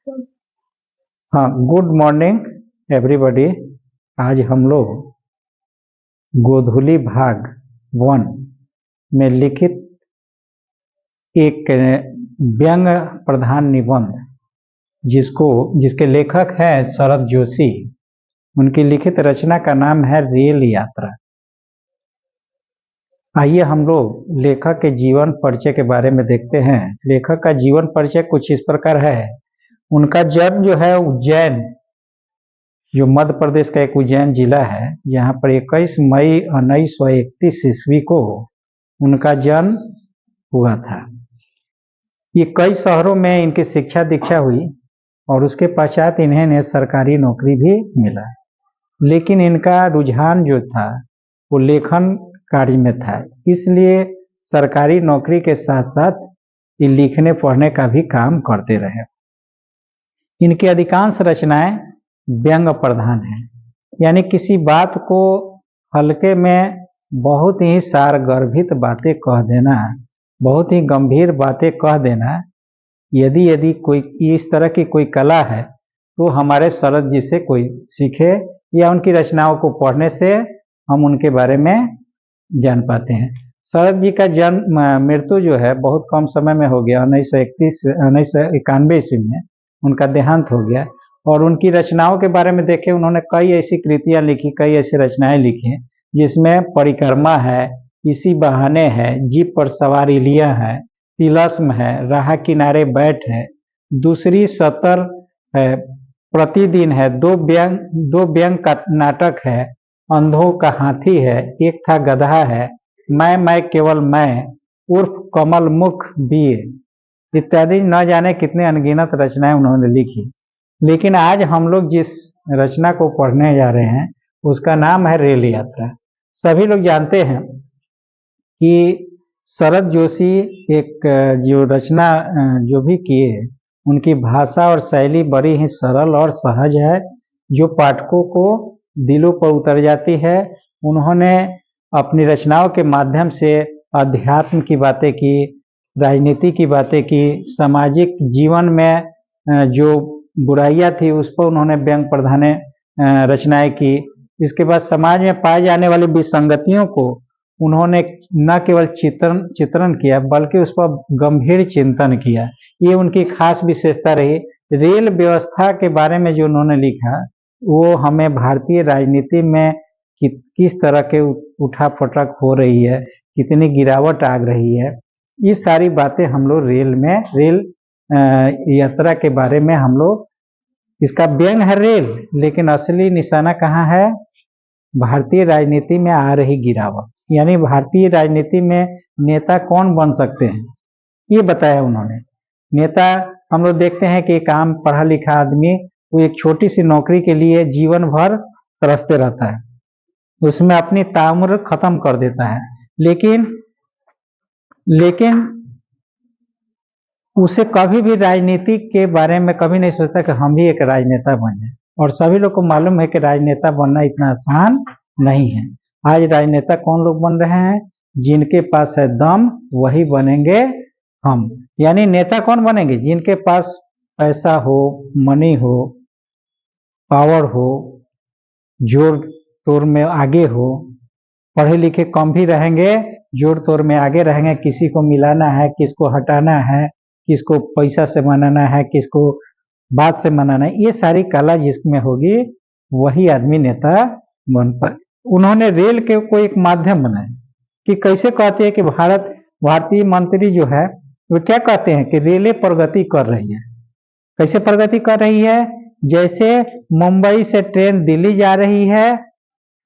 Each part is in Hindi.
हाँ, गुड मॉर्निंग एवरीबॉडी। आज हम लोग गोधूली भाग 1 में लिखित एक व्यंग प्रधान निबंध जिसके लेखक हैं शरद जोशी, उनकी लिखित रचना का नाम है रेल यात्रा। आइए हम लोग लेखक के जीवन परिचय के बारे में देखते हैं। लेखक का जीवन परिचय कुछ इस प्रकार है। उनका जन्म जो है उज्जैन, जो मध्य प्रदेश का एक उज्जैन जिला है, यहाँ पर 21 मई 1931 ईस्वी को उनका जन्म हुआ था। ये कई शहरों में इनकी शिक्षा दीक्षा हुई और उसके पश्चात इन्हें सरकारी नौकरी भी मिला, लेकिन इनका रुझान जो था वो लेखन कार्य में था, इसलिए सरकारी नौकरी के साथ साथ ये लिखने पढ़ने का भी काम करते रहे। इनकी अधिकांश रचनाएं व्यंग प्रधान हैं, यानी किसी बात को हल्के में बहुत ही सारगर्भित बातें कह देना, बहुत ही गंभीर बातें कह देना। यदि कोई इस तरह की कोई कला है तो हमारे शरद जी से कोई सीखे या उनकी रचनाओं को पढ़ने से हम उनके बारे में जान पाते हैं। शरद जी का जन्म मृत्यु जो है बहुत कम समय में हो गया। 1991 ईस्वी में उनका देहांत हो गया। और उनकी रचनाओं के बारे में देखें, उन्होंने कई ऐसी कृतियां लिखी, कई ऐसी रचनाएं लिखी जिसमें परिक्रमा है, इसी बहाने है, जीप पर सवारी लिया है, तिलस्म है, राह किनारे बैठ है, दूसरी सतर है, प्रतिदिन है, दो व्यंग का नाटक है, अंधों का हाथी है, एक था गधा है, मैं केवल मैं, उर्फ कमल मुख बीए इत्यादि। न जाने कितने अनगिनत रचनाएं उन्होंने लिखी, लेकिन आज हम लोग जिस रचना को पढ़ने जा रहे हैं उसका नाम है रेल यात्रा। सभी लोग जानते हैं कि शरद जोशी एक जो रचना जो भी किए, उनकी भाषा और शैली बड़ी ही सरल और सहज है, जो पाठकों को दिलों पर उतर जाती है। उन्होंने अपनी रचनाओं के माध्यम से अध्यात्म की बातें की, राजनीति की बातें की, सामाजिक जीवन में जो बुराइयां थी उस पर उन्होंने व्यंग प्रधान रचनाएं की। इसके बाद समाज में पाए जाने वाली विसंगतियों को उन्होंने न केवल चित्रण किया बल्कि उस पर गंभीर चिंतन किया। ये उनकी खास विशेषता रही। रेल व्यवस्था के बारे में जो उन्होंने लिखा वो हमें भारतीय राजनीति में किस तरह के उठा पटक हो रही है, कितनी गिरावट आ रही है, ये सारी बातें हम लोग रेल यात्रा के बारे में हम लोग, इसका व्यंग है रेल, लेकिन असली निशाना कहाँ है? भारतीय राजनीति में आ रही गिरावट, यानी भारतीय राजनीति में नेता कौन बन सकते हैं ये बताया उन्होंने। नेता हम लोग देखते हैं कि एक आम पढ़ा लिखा आदमी वो एक छोटी सी नौकरी के लिए जीवन भर तरसते रहता है, उसमें अपनी ताउम्र खत्म कर देता है, लेकिन उसे कभी भी राजनीति के बारे में कभी नहीं सोचता कि हम भी एक राजनेता बन जाए। और सभी लोग को मालूम है कि राजनेता बनना इतना आसान नहीं है। आज राजनेता कौन लोग बन रहे हैं? जिनके पास है दम वही बनेंगे हम। यानी नेता कौन बनेंगे? जिनके पास पैसा हो, मनी हो, पावर हो, जोर तोड़ में आगे हो। पढ़े लिखे कम भी रहेंगे, जोर तोड़ में आगे रहेंगे। किसी को मिलाना है, किसको हटाना है, किसको पैसा से मनाना है, किसको बात से मनाना है, ये सारी कला जिसमें होगी वही आदमी नेता बन पाए। उन्होंने रेल के को एक माध्यम बनाया कि कैसे कहते हैं कि भारतीय मंत्री जो है वो क्या कहते हैं कि रेलें प्रगति कर रही है। कैसे प्रगति कर रही है? जैसे मुंबई से ट्रेन दिल्ली जा रही है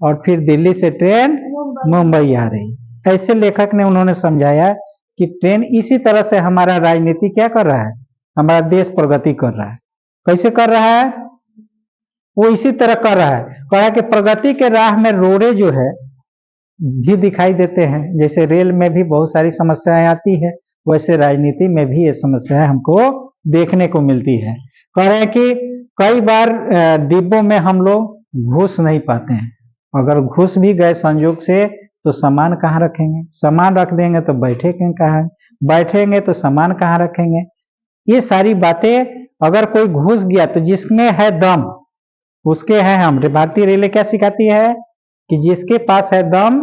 और फिर दिल्ली से ट्रेन मुंबई आ रही है। ऐसे लेखक ने उन्होंने समझाया कि ट्रेन इसी तरह से हमारा राजनीति क्या कर रहा है, हमारा देश प्रगति कर रहा है। कैसे कर रहा है? वो इसी तरह कर रहा है। कहा कि प्रगति के राह में रोड़े जो है भी दिखाई देते हैं। जैसे रेल में भी बहुत सारी समस्याएं आती है, वैसे राजनीति में भी ये समस्याएं हमको देखने को मिलती है। कह रहे हैं कि कई बार डिब्बों में हम लोग घुस नहीं पाते हैं। अगर घुस भी गए संयोग से तो सामान कहाँ रखेंगे? सामान रख देंगे तो बैठेंगे कहाँ? बैठेंगे तो सामान कहाँ रखेंगे? ये सारी बातें अगर कोई घुस गया तो जिसमें है दम उसके हैं हम। भारतीय रेलवे क्या सिखाती है कि जिसके पास है दम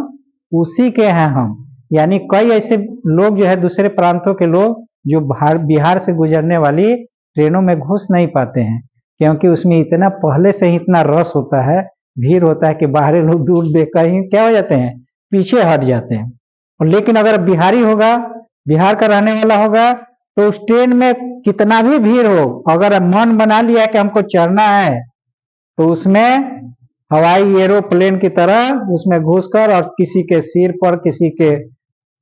उसी के हैं हम। यानी कई ऐसे लोग जो है दूसरे प्रांतों के लोग जो बिहार से गुजरने वाली ट्रेनों में घुस नहीं पाते हैं, क्योंकि उसमें इतना पहले से ही इतना रस होता है, भीड़ होता है कि बाहरी लोग दूर देखकर ही क्या हो जाते हैं, पीछे हट जाते हैं। और लेकिन अगर बिहारी होगा, बिहार का रहने वाला होगा, तो उस ट्रेन में कितना भी भीड़ हो, अगर मन बना लिया कि हमको चढ़ना है तो उसमें हवाई एरोप्लेन की तरह उसमें घुसकर और किसी के सिर पर, किसी के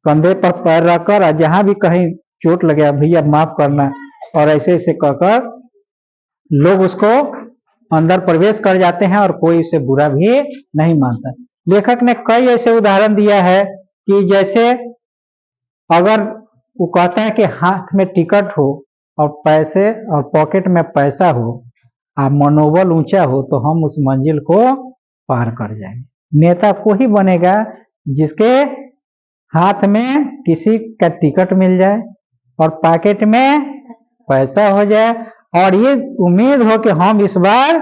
कंधे पर पैर रखकर, और जहां भी कहीं चोट लगे भैया माफ करना, और ऐसे ऐसे कहकर लोग उसको अंदर प्रवेश कर जाते हैं और कोई उसे बुरा भी नहीं मानता। लेखक ने कई ऐसे उदाहरण दिया है कि जैसे अगर वो कहते हैं कि हाथ में टिकट हो और पैसे और पॉकेट में पैसा हो और मनोबल ऊंचा हो तो हम उस मंजिल को पार कर जाएंगे। नेता को ही बनेगा जिसके हाथ में किसी का टिकट मिल जाए और पॉकेट में पैसा हो जाए और ये उम्मीद हो कि हम इस बार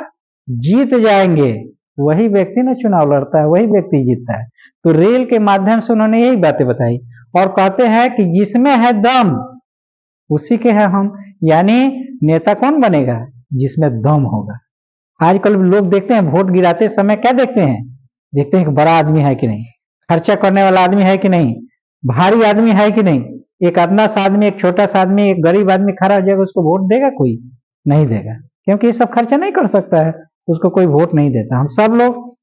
जीत जाएंगे, वही व्यक्ति ना चुनाव लड़ता है, वही व्यक्ति जीतता है। तो रेल के माध्यम से उन्होंने यही बातें बताई और कहते हैं कि जिसमें है दम उसी के है हम। यानी नेता कौन बनेगा, जिसमें दम होगा। आजकल लोग देखते हैं वोट गिराते समय क्या देखते हैं, देखते हैं कि बड़ा आदमी है कि नहीं, खर्चा करने वाला आदमी है कि नहीं, भारी आदमी है कि नहीं। एक अदना सा आदमी, एक छोटा सा आदमी, एक गरीब आदमी खड़ा हो जाएगा, उसको वोट देगा कोई? नहीं देगा, क्योंकि ये सब खर्चा नहीं कर सकता है, उसको कोई वोट नहीं देता। हम सब लोग